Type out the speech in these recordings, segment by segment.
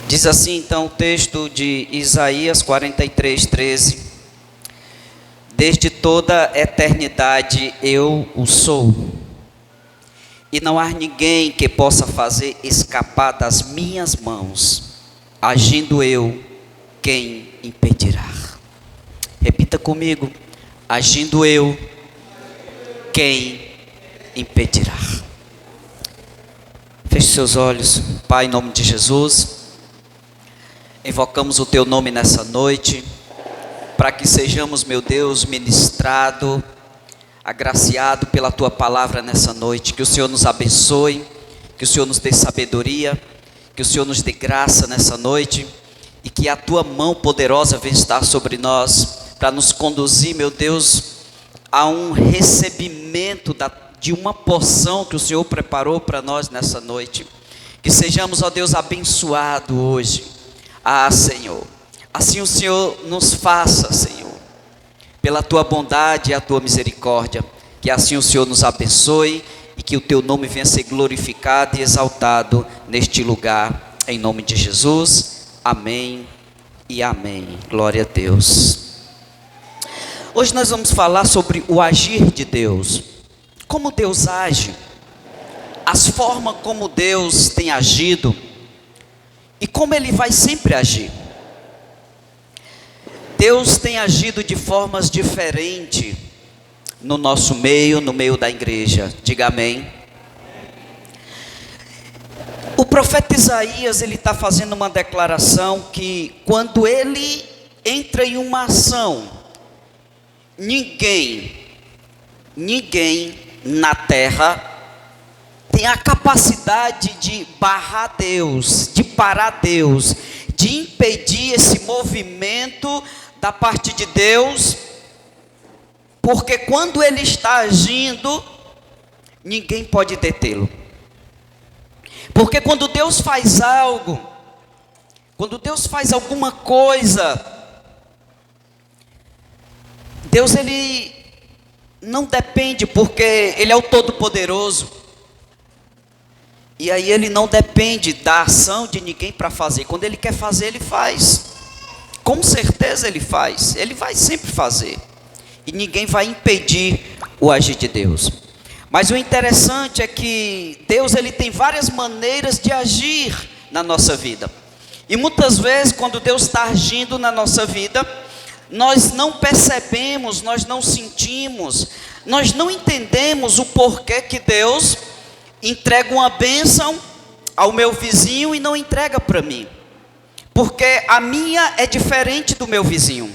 Diz assim então o texto de Isaías 43:13: Desde toda a eternidade eu o sou, e não há ninguém que possa fazer escapar das minhas mãos. Agindo eu, quem impedirá? Repita comigo: agindo eu, quem impedirá? Feche seus olhos. Pai, em nome de Jesus, invocamos o Teu nome nessa noite, para que sejamos, meu Deus, ministrado, agraciado pela Tua palavra nessa noite. Que o Senhor nos abençoe, que o Senhor nos dê sabedoria, que o Senhor nos dê graça nessa noite, e que a Tua mão poderosa venha estar sobre nós, para nos conduzir, meu Deus, a um recebimento de uma porção que o Senhor preparou para nós nessa noite. Que sejamos, ó Deus, abençoados hoje. Ah, Senhor, assim o Senhor nos faça, Senhor, pela Tua bondade e a Tua misericórdia. Que assim o Senhor nos abençoe e que o Teu nome venha ser glorificado e exaltado neste lugar, em nome de Jesus. Amém e amém. Glória a Deus. Hoje nós vamos falar sobre o agir de Deus. Como Deus age, as formas como Deus tem agido e como Ele vai sempre agir. Deus tem agido de formas diferentes no nosso meio, no meio da igreja. Diga amém. O profeta Isaías, ele está fazendo uma declaração que quando ele entra em uma ação, ninguém na terra tem a capacidade de barrar Deus, de parar Deus, de impedir esse movimento da parte de Deus, porque quando Ele está agindo, ninguém pode detê-lo. Porque quando Deus faz algo, quando Deus faz alguma coisa, Deus ele não depende, porque Ele é o Todo-Poderoso. E aí Ele não depende da ação de ninguém para fazer. Quando Ele quer fazer, Ele faz. Com certeza Ele faz. Ele vai sempre fazer. E ninguém vai impedir o agir de Deus. Mas o interessante é que Deus ele tem várias maneiras de agir na nossa vida. E muitas vezes quando Deus está agindo na nossa vida, nós não percebemos, nós não sentimos, nós não entendemos o porquê que Deus entrega uma bênção ao meu vizinho e não entrega para mim. Porque a minha é diferente do meu vizinho.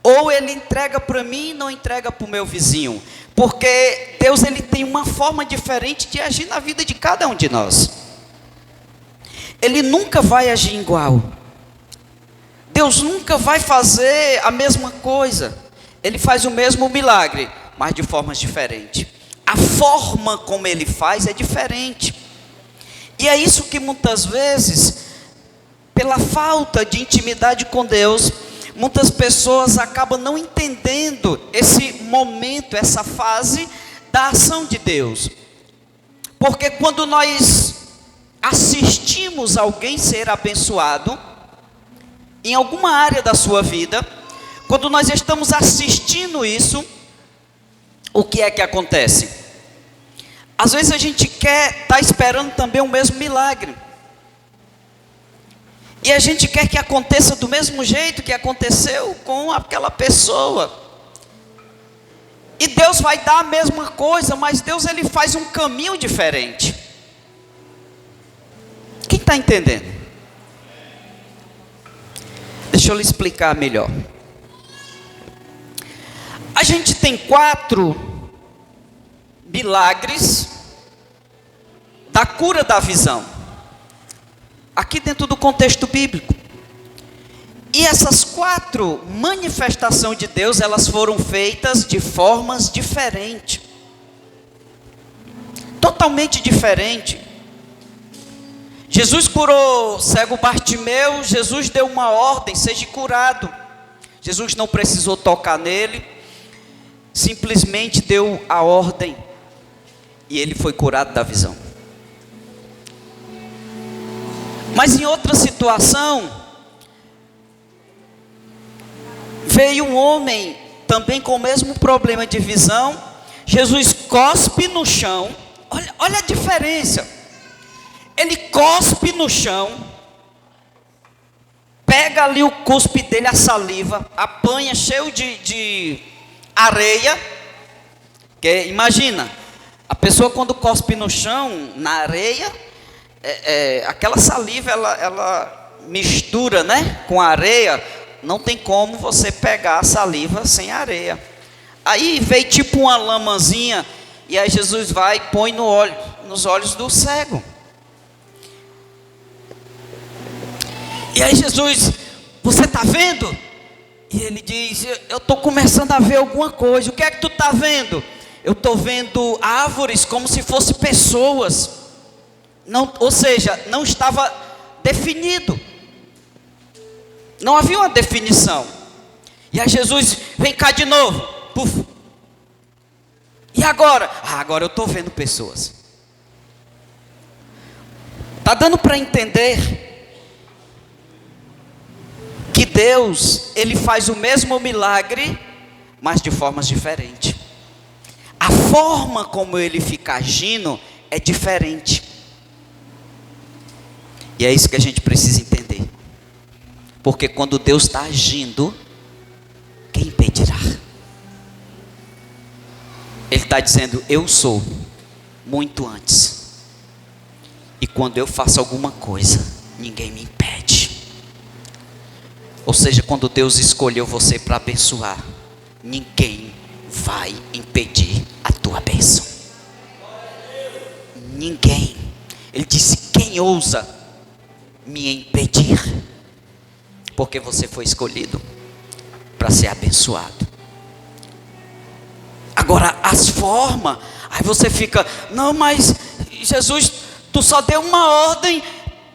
Ou Ele entrega para mim e não entrega para o meu vizinho. Porque Deus ele tem uma forma diferente de agir na vida de cada um de nós. Ele nunca vai agir igual. Deus nunca vai fazer a mesma coisa. Ele faz o mesmo milagre, mas de formas diferentes. A forma como Ele faz é diferente. E é isso que muitas vezes, pela falta de intimidade com Deus, muitas pessoas acabam não entendendo esse momento, essa fase da ação de Deus. Porque quando nós assistimos alguém ser abençoado, em alguma área da sua vida, quando nós estamos assistindo isso, o que é que acontece? Às vezes a gente quer estar esperando também o mesmo milagre. E a gente quer que aconteça do mesmo jeito que aconteceu com aquela pessoa. E Deus vai dar a mesma coisa, mas Deus ele faz um caminho diferente. Quem está entendendo? Deixa eu lhe explicar melhor. A gente tem 4 milagres da cura da visão. Aqui dentro do contexto bíblico. E essas 4 manifestações de Deus, elas foram feitas de formas diferentes. Totalmente diferente. Jesus curou cego Bartimeu, Jesus deu uma ordem, seja curado. Jesus não precisou tocar nele, simplesmente deu a ordem e ele foi curado da visão. Mas em outra situação, veio um homem também com o mesmo problema de visão. Jesus cospe no chão. Olha a diferença. Ele cospe no chão, pega ali o cuspe dele, a saliva, apanha cheio de areia. Que, imagina, a pessoa quando cospe no chão, na areia, aquela saliva ela mistura, né, com a areia. Não tem como você pegar a saliva sem areia. Aí veio tipo uma lamazinha, e aí Jesus vai e põe nos olhos do cego. E aí Jesus, você está vendo? E ele diz, eu estou começando a ver alguma coisa. O que é que tu está vendo? Eu estou vendo árvores como se fossem pessoas. Não, ou seja, não estava definido. Não havia uma definição. E aí Jesus, vem cá de novo. Puf. E agora? Agora eu estou vendo pessoas. Está dando para entender que Deus, Ele faz o mesmo milagre, mas de formas diferentes. A forma como Ele fica agindo é diferente. E é isso que a gente precisa entender. Porque quando Deus está agindo, quem impedirá? Ele está dizendo, eu sou, muito antes. E quando eu faço alguma coisa, ninguém me impede. Ou seja, quando Deus escolheu você para abençoar, ninguém vai impedir a tua bênção. Ninguém. Ele disse, quem ousa me impedir? Porque você foi escolhido para ser abençoado. Agora as formas, aí você fica, não, mas Jesus, tu só deu uma ordem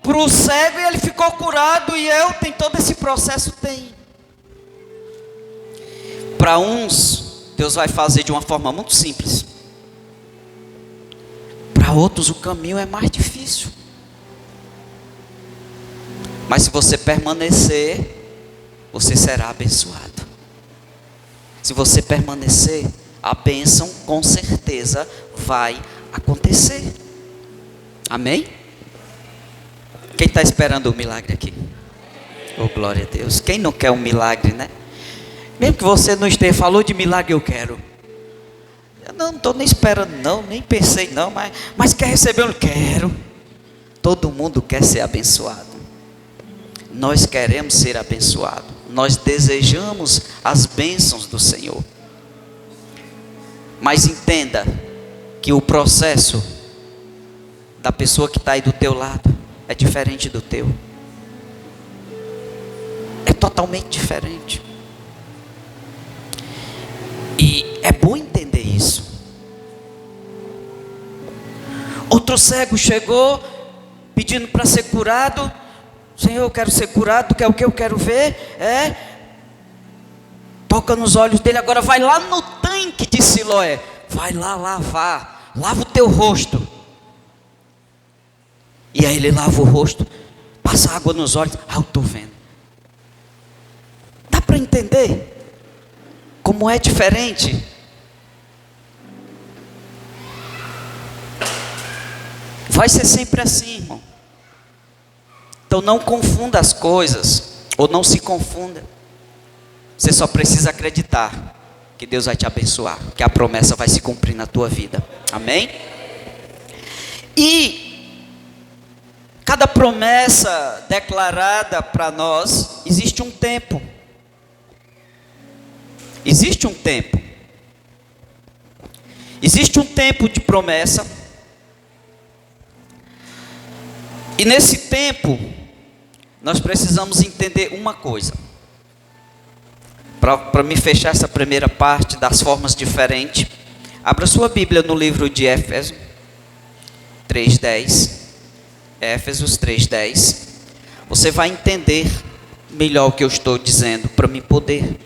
para o cego e ele ficou curado, e tem todo esse processo? Tem. Para uns, Deus vai fazer de uma forma muito simples. Para outros, o caminho é mais difícil. Mas se você permanecer, você será abençoado. Se você permanecer, a bênção com certeza vai acontecer. Amém? Quem está esperando o milagre aqui? Oh, glória a Deus. Quem não quer um milagre, né? Mesmo que você não esteja, falou de milagre, eu quero. Eu não estou nem esperando não, nem pensei não, mas quer receber? Eu quero. Todo mundo quer ser abençoado. Nós queremos ser abençoados. Nós desejamos as bênçãos do Senhor. Mas entenda que o processo da pessoa que está aí do teu lado é diferente do teu. É totalmente diferente. E é bom entender isso. Outro cego chegou pedindo para ser curado. Senhor, eu quero ser curado. Quer o que eu quero ver? Toca nos olhos dele. Agora vai lá no tanque de Siloé. Vai lá lavar. Lava o teu rosto. E aí ele lava o rosto, passa água nos olhos. Eu estou vendo. Dá para entender como é diferente? Vai ser sempre assim, irmão. Então não confunda as coisas, ou não se confunda. Você só precisa acreditar que Deus vai te abençoar, que a promessa vai se cumprir na tua vida. Amém? E cada promessa declarada para nós, existe um tempo. Existe um tempo. Existe um tempo de promessa. E nesse tempo, nós precisamos entender uma coisa. Para me fechar essa primeira parte das formas diferentes, abra sua Bíblia no livro de Éfeso 3:10. Éfesos 3:10. Você vai entender melhor o que eu estou dizendo, para me poder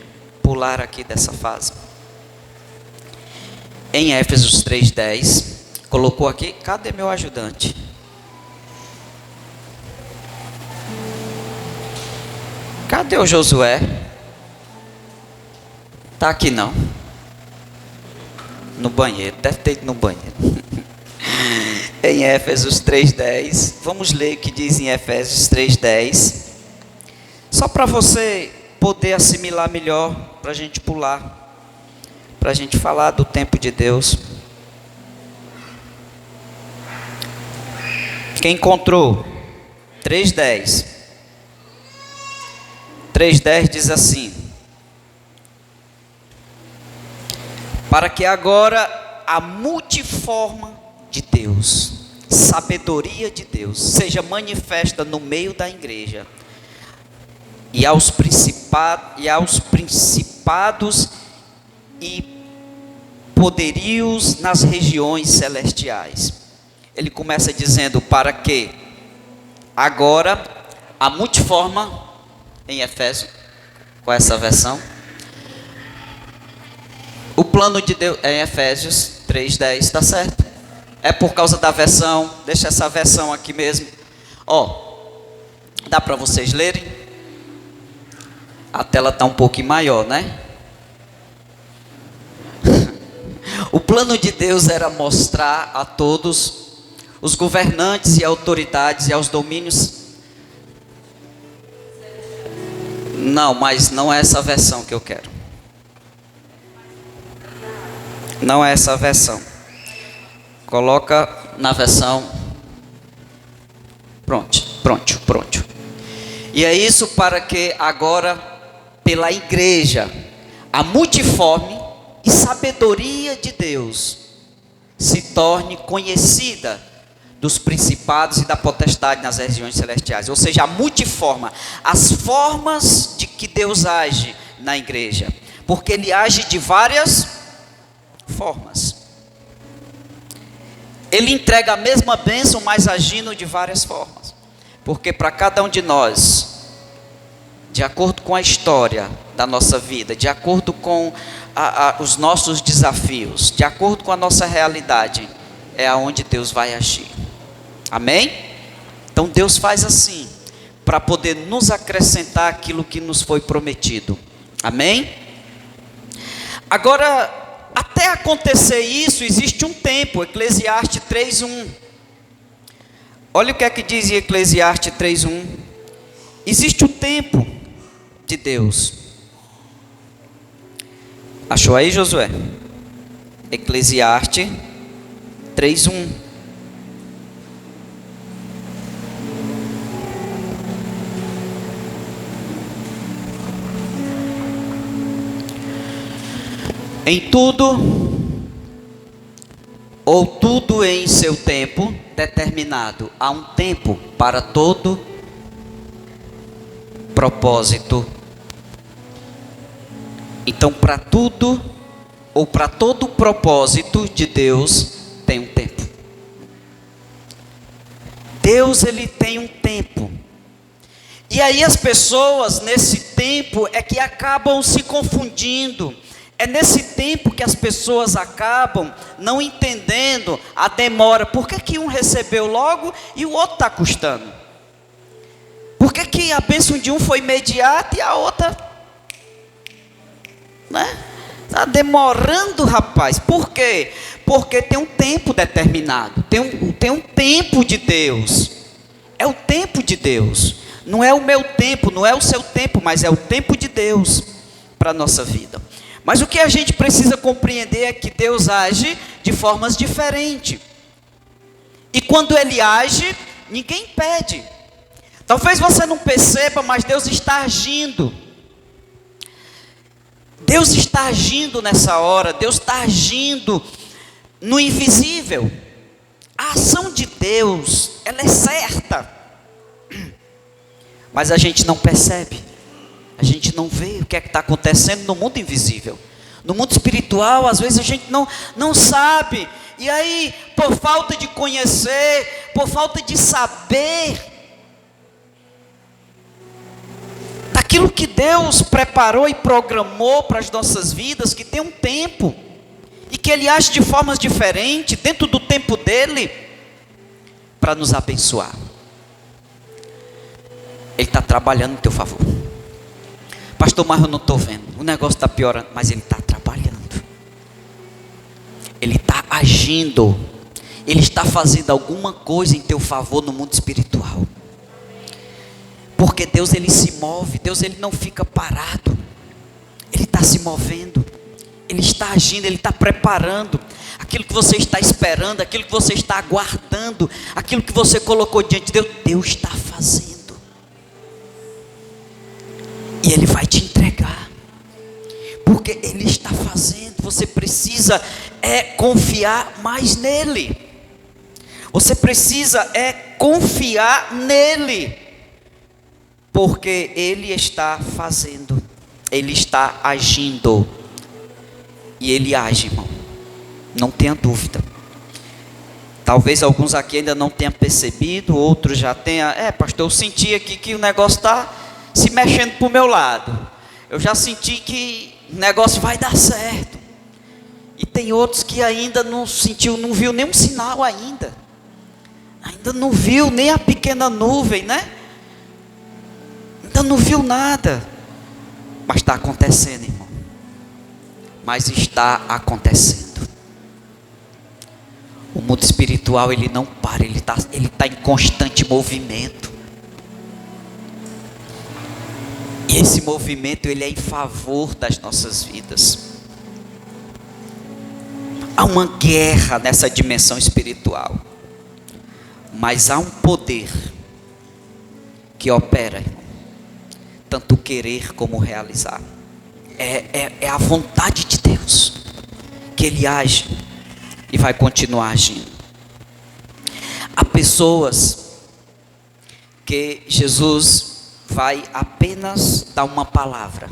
pular aqui dessa fase. Em Éfesos 3:10, colocou aqui, cadê meu ajudante? Cadê o Josué? Tá aqui não. No banheiro, deve ter ido no banheiro. Em Éfesos 3:10, vamos ler o que diz em Efésios 3:10. Só para você poder assimilar melhor, para a gente pular, para a gente falar do tempo de Deus. Quem encontrou? 3:10. 3:10 diz assim: para que agora a multiforma de Deus, sabedoria de Deus, seja manifesta no meio da igreja, e aos principados e poderios nas regiões celestiais. Ele começa dizendo: para que agora a multiforma, em Efésios, com essa versão, o plano de Deus, em Efésios 3:10, está certo? É por causa da versão, deixa essa versão aqui mesmo. Dá para vocês lerem? A tela está um pouquinho maior, né? O plano de Deus era mostrar a todos os governantes e autoridades e aos domínios. Não, mas não é essa versão que eu quero. Não é essa versão. Coloca na versão. Pronto. E é isso para que agora, pela igreja, a multiforme e sabedoria de Deus se torne conhecida dos principados e da potestade nas regiões celestiais. Ou seja, a multiforma, as formas de que Deus age na igreja, porque Ele age de várias formas. Ele entrega a mesma bênção, mas agindo de várias formas, porque para cada um de nós, de acordo com a história da nossa vida, de acordo com os nossos desafios, de acordo com a nossa realidade, é aonde Deus vai agir. Amém? Então Deus faz assim, para poder nos acrescentar aquilo que nos foi prometido. Amém? Agora, até acontecer isso, existe um tempo. Eclesiastes 3:1. Olha o que é que diz em Eclesiastes 3:1. Existe o tempo de Deus. Achou aí, Josué? Eclesiastes 3:1. Em tudo, ou tudo em seu tempo determinado. Há um tempo para todo propósito. Então, para tudo, ou para todo propósito de Deus, tem um tempo. Deus, Ele tem um tempo. E aí as pessoas, nesse tempo, é que acabam se confundindo. É nesse tempo que as pessoas acabam não entendendo a demora. Por que um recebeu logo e o outro está custando? Por que a bênção de um foi imediata e a outra, né? Está demorando, rapaz. Por quê? Porque tem um tempo determinado. Tem um tempo de Deus. É o tempo de Deus. Não é o meu tempo, não é o seu tempo, mas é o tempo de Deus para a nossa vida. Mas o que a gente precisa compreender é que Deus age de formas diferentes. E quando Ele age, ninguém impede. Talvez você não perceba, mas Deus está agindo. Deus está agindo nessa hora. Deus está agindo no invisível. A ação de Deus, ela é certa. Mas a gente não percebe. A gente não vê o que é que está acontecendo no mundo invisível. No mundo espiritual, às vezes a gente não sabe. E aí, por falta de conhecer, por falta de saber daquilo que Deus preparou e programou para as nossas vidas, que tem um tempo, e que Ele age de formas diferentes, dentro do tempo dEle, para nos abençoar. Ele está trabalhando em teu favor. Pastor, mas eu não estou vendo. O negócio está piorando. Mas Ele está trabalhando. Ele está agindo. Ele está fazendo alguma coisa em teu favor no mundo espiritual. Porque Deus, Ele se move. Deus, Ele não fica parado. Ele está se movendo. Ele está agindo, Ele está preparando aquilo que você está esperando, aquilo que você está aguardando, aquilo que você colocou diante de Deus. Deus está fazendo. E Ele vai te entregar. Porque Ele está fazendo. Você precisa confiar mais nele. Você precisa confiar nele. Porque Ele está fazendo. Ele está agindo. E Ele age, irmão. Não tenha dúvida. Talvez alguns aqui ainda não tenham percebido, outros já tenham. Pastor, eu senti aqui que o negócio está se mexendo para o meu lado. Eu já senti que o negócio vai dar certo. E tem outros que ainda não sentiu, não viu nenhum sinal ainda. Ainda não viu nem a pequena nuvem, né? Ainda não viu nada. Mas está acontecendo, irmão. Mas está acontecendo. O mundo espiritual, ele não para, ele tá em constante movimento. E esse movimento, ele é em favor das nossas vidas. Há uma guerra nessa dimensão espiritual. Mas há um poder que opera, irmão, tanto querer como realizar. É a vontade de Deus que Ele age e vai continuar agindo. Há pessoas que Jesus vai apenas dar uma palavra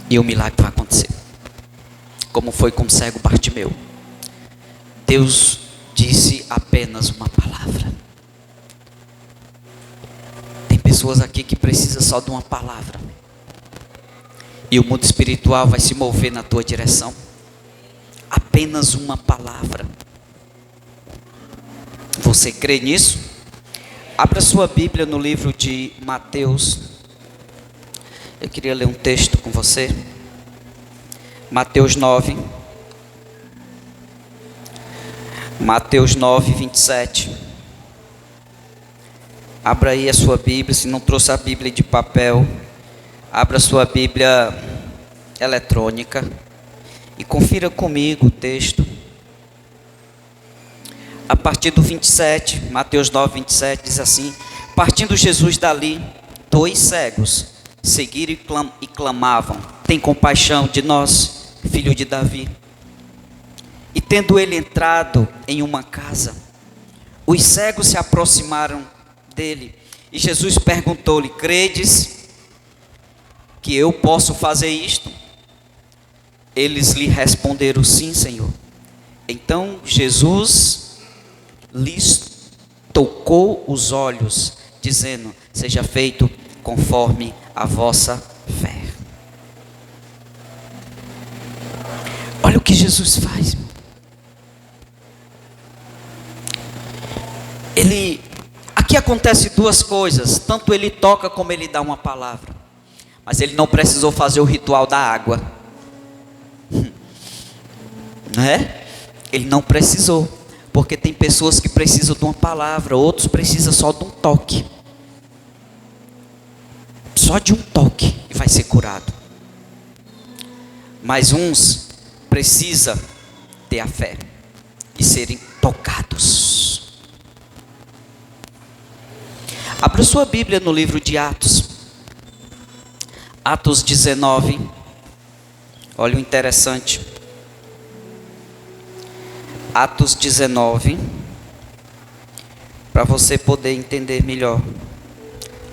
e o milagre vai acontecer, como foi com o cego Bartimeu. Deus disse apenas uma palavra. Tem pessoas aqui que precisam só de uma palavra. E o mundo espiritual vai se mover na tua direção. Apenas uma palavra. Você crê nisso? Abra sua Bíblia no livro de Mateus. Eu queria ler um texto com você. Mateus 9. Mateus 9, 27. Abra aí a sua Bíblia. Se não trouxe a Bíblia de papel, abra a sua Bíblia eletrônica e confira comigo o texto. A partir do 27, Mateus 9, 27, diz assim: partindo Jesus dali, 2 cegos seguiram e clamavam: tem compaixão de nós, filho de Davi. E tendo ele entrado em uma casa, os cegos se aproximaram dele, e Jesus perguntou-lhe: credes que eu posso fazer isto? Eles lhe responderam: sim, Senhor. Então Jesus lhes tocou os olhos, dizendo: seja feito conforme a vossa fé. Olha o que Jesus faz. Aqui acontece 2 coisas. Tanto ele toca como ele dá uma palavra. Mas ele não precisou fazer o ritual da água. Não é? Ele não precisou. Porque tem pessoas que precisam de uma palavra, outros precisam só de um toque. Só de um toque e vai ser curado. Mas uns precisam ter a fé e serem tocados. Abra sua Bíblia no livro de Atos. Atos 19. Olha o interessante. Atos 19. Para você poder entender melhor.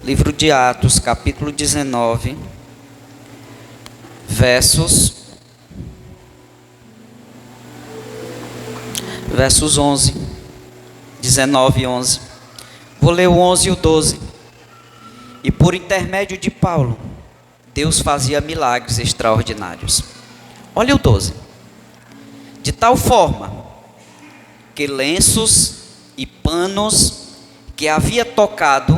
Livro de Atos, capítulo 19. Versos 11. 19 e 11. Vou ler o 11 e o 12. E por intermédio de Paulo, Deus fazia milagres extraordinários. Olha o 12. De tal forma que lenços e panos que havia tocado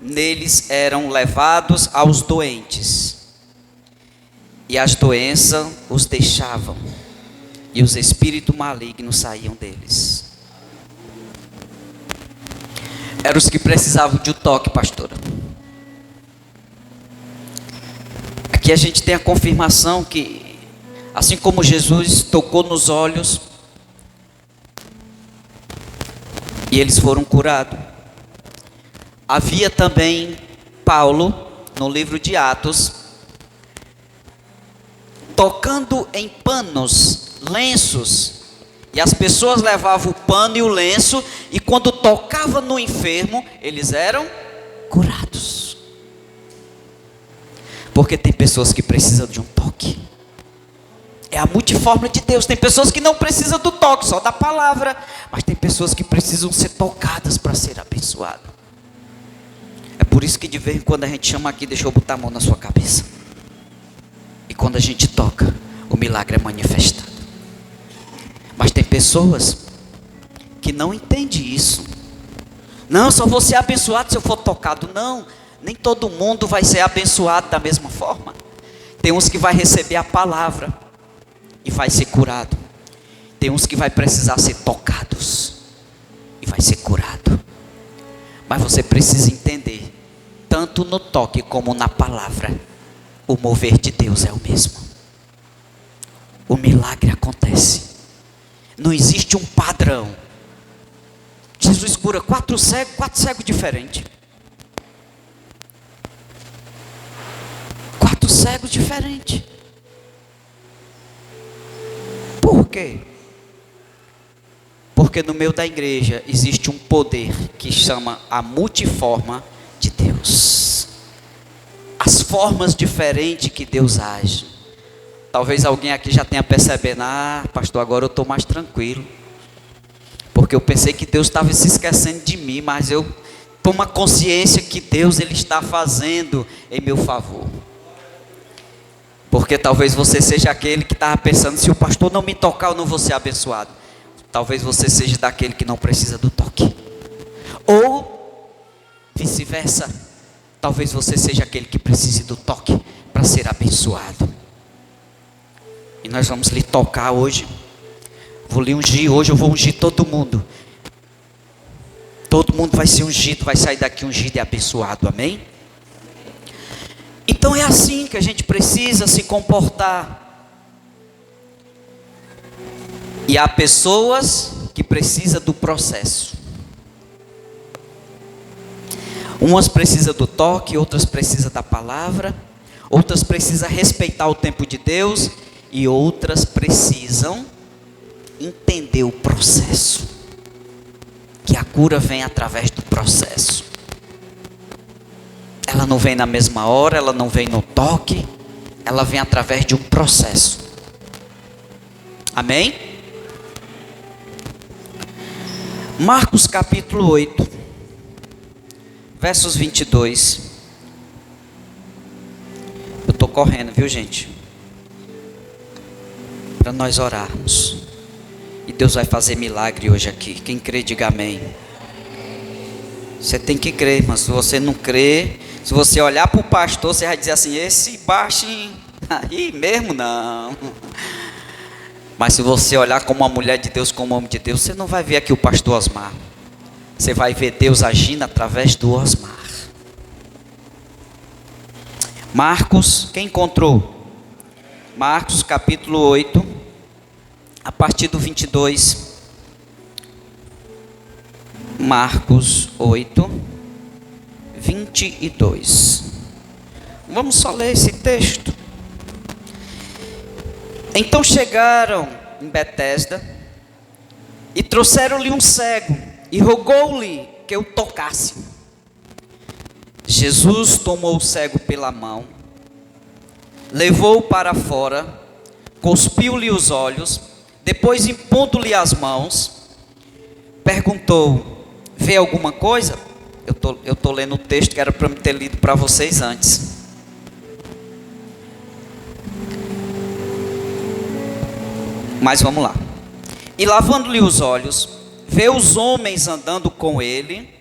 neles eram levados aos doentes, e as doenças os deixavam, e os espíritos malignos saíam deles. Eram os que precisavam de um toque, pastora. Aqui a gente tem a confirmação que, assim como Jesus tocou nos olhos, e eles foram curados. Havia também Paulo, no livro de Atos, tocando em panos, lenços, e as pessoas levavam o pano e o lenço, e quando tocava no enfermo, eles eram curados. Porque tem pessoas que precisam de um toque. É a multiforma de Deus. Tem pessoas que não precisam do toque, só da palavra, mas tem pessoas que precisam ser tocadas para ser abençoado. É por isso que de vez em quando a gente chama aqui, deixa eu botar a mão na sua cabeça. E quando a gente toca, o milagre é manifestado. Mas tem pessoas que não entendem isso. Não, só vou ser abençoado se eu for tocado. Não, nem todo mundo vai ser abençoado da mesma forma. Tem uns que vai receber a palavra e vai ser curado. Tem uns que vai precisar ser tocados e vai ser curado. Mas você precisa entender, tanto no toque como na palavra, o mover de Deus é o mesmo. O milagre acontece. Não existe um padrão. Jesus cura 4 cegos diferentes. 4 cegos diferentes. Por quê? Porque no meio da igreja existe um poder que chama a multiforma de Deus. As formas diferentes que Deus age. Talvez alguém aqui já tenha percebido, pastor, agora eu estou mais tranquilo. Porque eu pensei que Deus estava se esquecendo de mim, mas eu tomo a consciência que Deus ele está fazendo em meu favor. Porque talvez você seja aquele que estava pensando, se o pastor não me tocar, eu não vou ser abençoado. Talvez você seja daquele que não precisa do toque. Ou vice-versa. Talvez você seja aquele que precise do toque para ser abençoado. E nós vamos lhe tocar hoje. Vou lhe ungir hoje, eu vou ungir todo mundo. Todo mundo vai ser ungido, vai sair daqui ungido e abençoado, amém? Então é assim que a gente precisa se comportar. E há pessoas que precisam do processo. Umas precisam do toque, outras precisam da palavra, outras precisam respeitar o tempo de Deus, e outras precisam entender o processo. Que a cura vem através do processo. Ela não vem na mesma hora, ela não vem no toque, ela vem através de um processo. Amém? Marcos capítulo 8, versos 22. Eu estou correndo, viu, gente? Para nós orarmos. E Deus vai fazer milagre hoje aqui. Quem crê, diga amém. Você tem que crer, mas se você não crê, se você olhar para o pastor, você vai dizer assim, esse baixinho, aí mesmo não. Mas se você olhar como uma mulher de Deus, como um homem de Deus, você não vai ver aqui o pastor Osmar. Você vai ver Deus agindo através do Osmar. Marcos, quem encontrou? Marcos capítulo 8, a partir do 22. Marcos 8, 22. Vamos só ler esse texto. Então chegaram em Betesda e trouxeram-lhe um cego e rogou-lhe que o tocasse. Jesus tomou o cego pela mão, levou-o para fora, cuspiu-lhe os olhos, depois impondo-lhe as mãos, perguntou, vê alguma coisa? Eu tô lendo o texto que era para me ter lido para vocês antes. Mas vamos lá. E lavando-lhe os olhos, vê os homens andando com ele,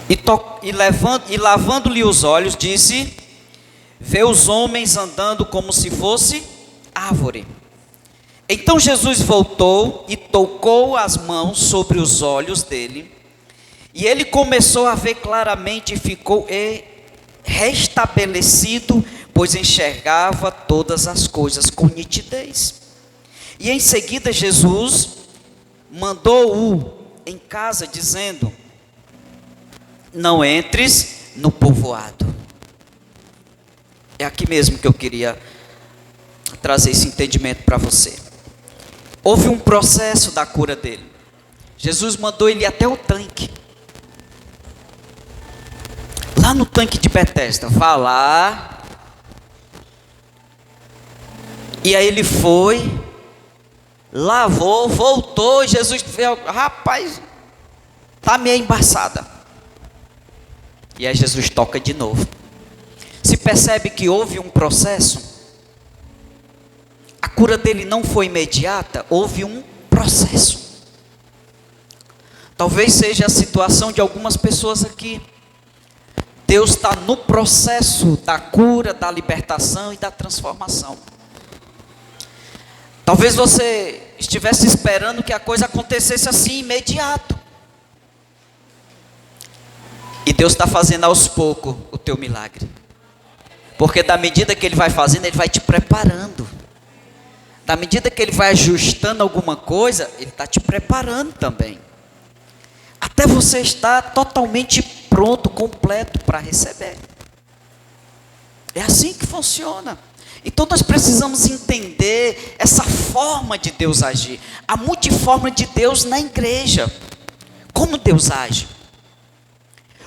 e lavando-lhe os olhos, disse: vê os homens andando como se fosse árvore. Então Jesus voltou e tocou as mãos sobre os olhos dele, e ele começou a ver claramente e ficou restabelecido, pois enxergava todas as coisas com nitidez. E em seguida Jesus mandou-o em casa, dizendo: não entres no povoado. É aqui mesmo que eu queria trazer esse entendimento para você. Houve um processo da cura dele. Jesus mandou ele ir até o tanque. Lá no tanque de Betesda, vá lá. E aí ele foi, lavou, voltou, e Jesus veio, rapaz, está meio embaçada. E aí Jesus toca de novo. Se percebe que houve um processo. A cura dele não foi imediata, houve um processo. Talvez seja a situação de algumas pessoas aqui. Deus está no processo da cura, da libertação e da transformação. Talvez você estivesse esperando que a coisa acontecesse assim, imediato. E Deus está fazendo aos poucos o teu milagre. Porque da medida que Ele vai fazendo, Ele vai te preparando. Da medida que Ele vai ajustando alguma coisa, Ele está te preparando também. Até você estar totalmente pronto, completo para receber. É assim que funciona. Então nós precisamos entender essa forma de Deus agir. A multiforma de Deus na igreja. Como Deus age.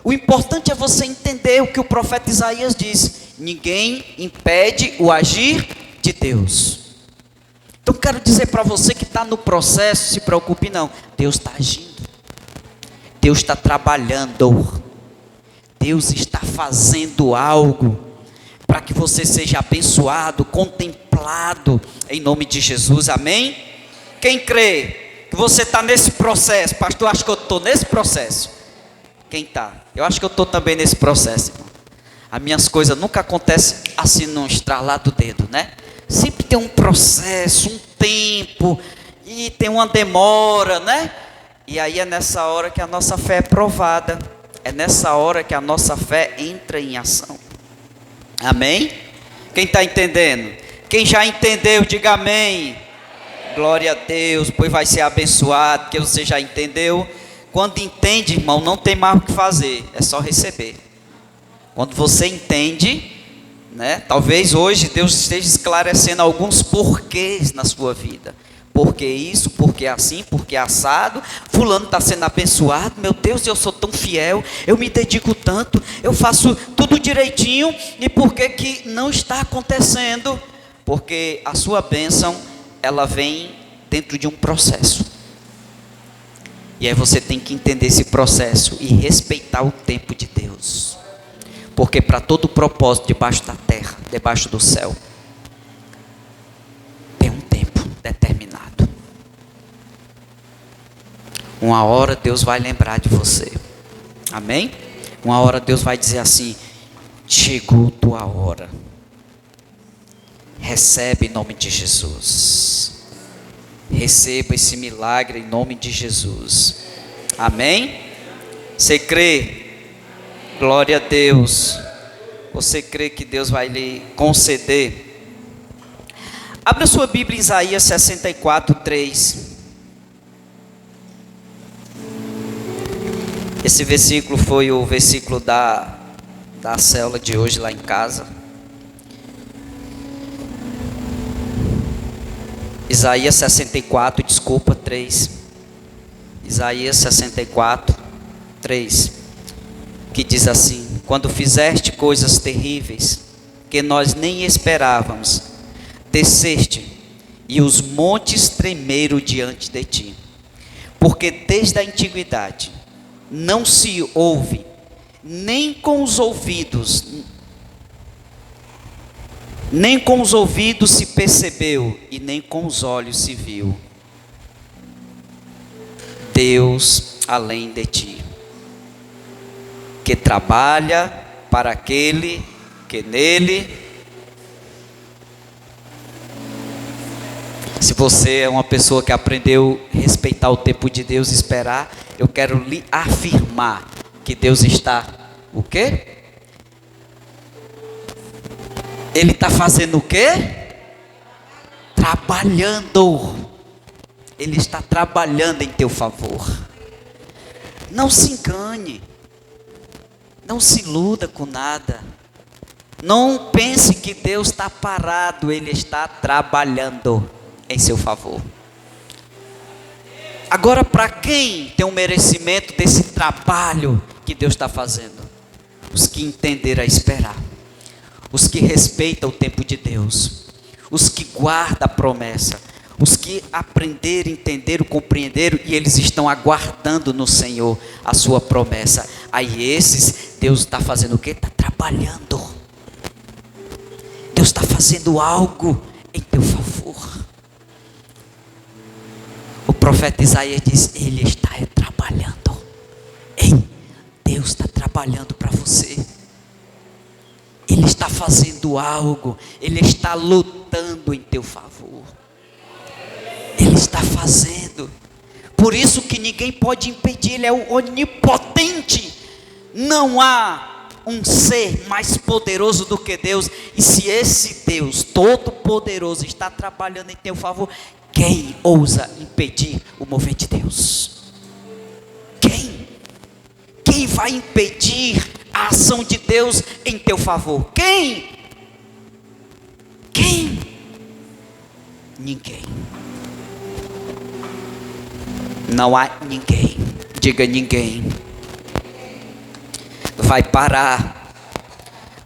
O importante é você entender o que o profeta Isaías disse. Ninguém impede o agir de Deus. Então quero dizer para você que está no processo, se preocupe não. Deus está agindo. Deus está trabalhando. Deus está fazendo algo para que você seja abençoado, contemplado, em nome de Jesus, amém? Quem crê que você está nesse processo? Pastor, acho que eu estou nesse processo. Quem está? Eu acho que eu estou também nesse processo, irmão. As minhas coisas nunca acontecem assim num estralar do dedo, né? Sempre tem um processo, um tempo, e tem uma demora, né? E aí é nessa hora que a nossa fé é provada. É nessa hora que a nossa fé entra em ação. Amém? Quem está entendendo? Quem já entendeu, diga amém. Glória a Deus, pois vai ser abençoado, porque você já entendeu. Quando entende, irmão, não tem mais o que fazer, é só receber. Quando você entende, né? Talvez hoje Deus esteja esclarecendo alguns porquês na sua vida. Por que isso, por que assim, por que assado, fulano está sendo abençoado, meu Deus, eu sou tão fiel, eu me dedico tanto, eu faço tudo direitinho, e por que que não está acontecendo? Porque a sua bênção, ela vem dentro de um processo, e aí você tem que entender esse processo, e respeitar o tempo de Deus, porque para todo propósito debaixo da terra, debaixo do céu, tem um tempo determinado. Uma hora Deus vai lembrar de você. Amém? Uma hora Deus vai dizer assim: chegou tua hora. Recebe em nome de Jesus. Receba esse milagre em nome de Jesus. Amém? Você crê? Glória a Deus. Você crê que Deus vai lhe conceder? Abra sua Bíblia em Isaías 64, 3. Esse versículo foi o versículo da célula de hoje lá em casa. Isaías 64, desculpa, 3. Isaías 64, 3. Que diz assim: quando fizeste coisas terríveis, que nós nem esperávamos, desceste, e os montes tremeram diante de ti. Porque desde a antiguidade não se ouve, nem com os ouvidos se percebeu, e nem com os olhos se viu Deus além de ti. que trabalha para aquele que nele. Se você é uma pessoa que aprendeu a respeitar o tempo de Deus e esperar, eu quero lhe afirmar que Deus está, o quê? Ele está fazendo o quê? Trabalhando. Ele está trabalhando em teu favor. Não se engane. Não se iluda com nada. Não pense que Deus está parado. Ele está trabalhando em seu favor. Agora, para quem tem um merecimento desse trabalho que Deus está fazendo? Os que entenderam a esperar. Os que respeitam o tempo de Deus. Os que guardam a promessa. Os que aprenderam, entenderam, compreenderam e eles estão aguardando no Senhor a sua promessa. Aí esses, Deus está fazendo o quê? Está trabalhando. Deus está fazendo algo em teu favor. O profeta Isaías diz, ele está trabalhando. Ei, Deus está trabalhando para você. Ele está fazendo algo. Ele está lutando em teu favor. Ele está fazendo. Por isso que ninguém pode impedir. Ele é o onipotente. Não há um ser mais poderoso do que Deus. E se esse Deus todo poderoso está trabalhando em teu favor, quem ousa impedir o mover de Deus? Quem? Quem vai impedir a ação de Deus em teu favor? Quem? Quem? Ninguém. Não há ninguém. Diga ninguém. Vai parar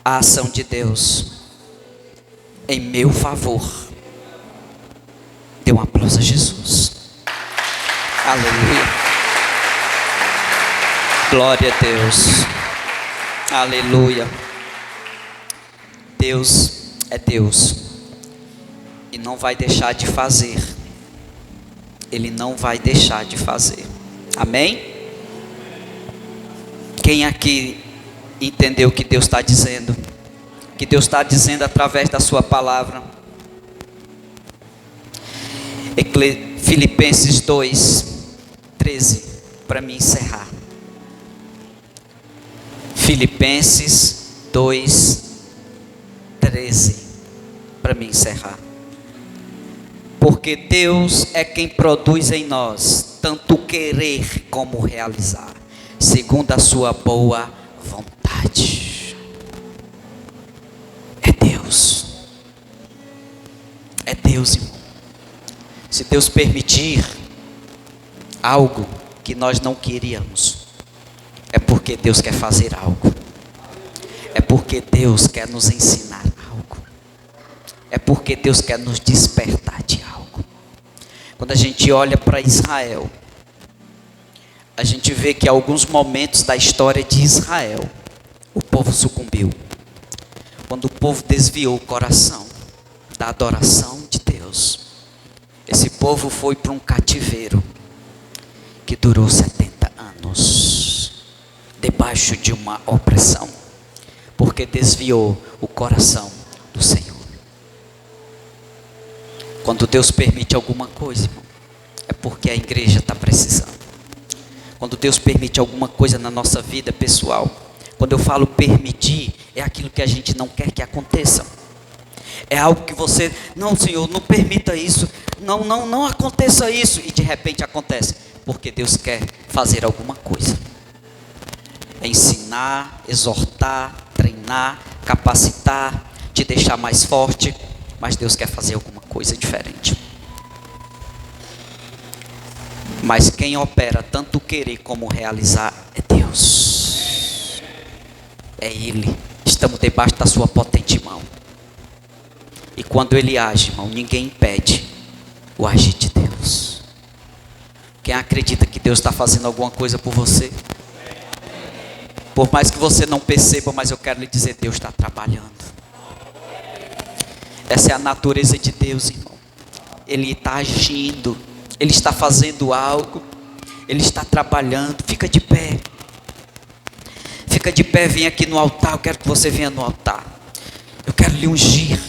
a ação de Deus em meu favor. Dê um aplauso a Jesus. Aleluia. Glória a Deus. Aleluia. Deus é Deus. E não vai deixar de fazer. Ele não vai deixar de fazer. Amém? Quem aqui entendeu o que Deus está dizendo? Que Deus está dizendo através da sua palavra. Filipenses 2:13, para me encerrar. Filipenses 2:13, para me encerrar. Porque Deus é quem produz em nós tanto querer como realizar, segundo a sua boa vontade. É Deus. É Deus, irmão. Se Deus permitir algo que nós não queríamos, é porque Deus quer fazer algo. É porque Deus quer nos ensinar algo. É porque Deus quer nos despertar de algo. Quando a gente olha para Israel, a gente vê que em alguns momentos da história de Israel, o povo sucumbiu. Quando o povo desviou o coração da adoração de Deus, esse povo foi para um cativeiro que durou 70 anos, debaixo de uma opressão, porque desviou o coração do Senhor. Quando Deus permite alguma coisa, irmão, é porque a igreja está precisando. Quando Deus permite alguma coisa na nossa vida pessoal, quando eu falo permitir, é aquilo que a gente não quer que aconteça. É algo que você, não, Senhor, não permita isso, não aconteça isso, e de repente acontece, porque Deus quer fazer alguma coisa. É ensinar, exortar, treinar, capacitar, te deixar mais forte, mas Deus quer fazer alguma coisa diferente. Mas quem opera tanto querer como realizar é Deus. É Ele. Estamos debaixo da sua potente mão. E quando Ele age, irmão, ninguém impede o agir de Deus. Quem acredita que Deus está fazendo alguma coisa por você? Por mais que você não perceba, mas eu quero lhe dizer, Deus está trabalhando. Essa é a natureza de Deus, irmão. Ele está agindo. Ele está fazendo algo. Ele está trabalhando. Fica de pé. fica de pé, vem aqui no altar. Eu quero que você venha no altar. Eu quero lhe ungir.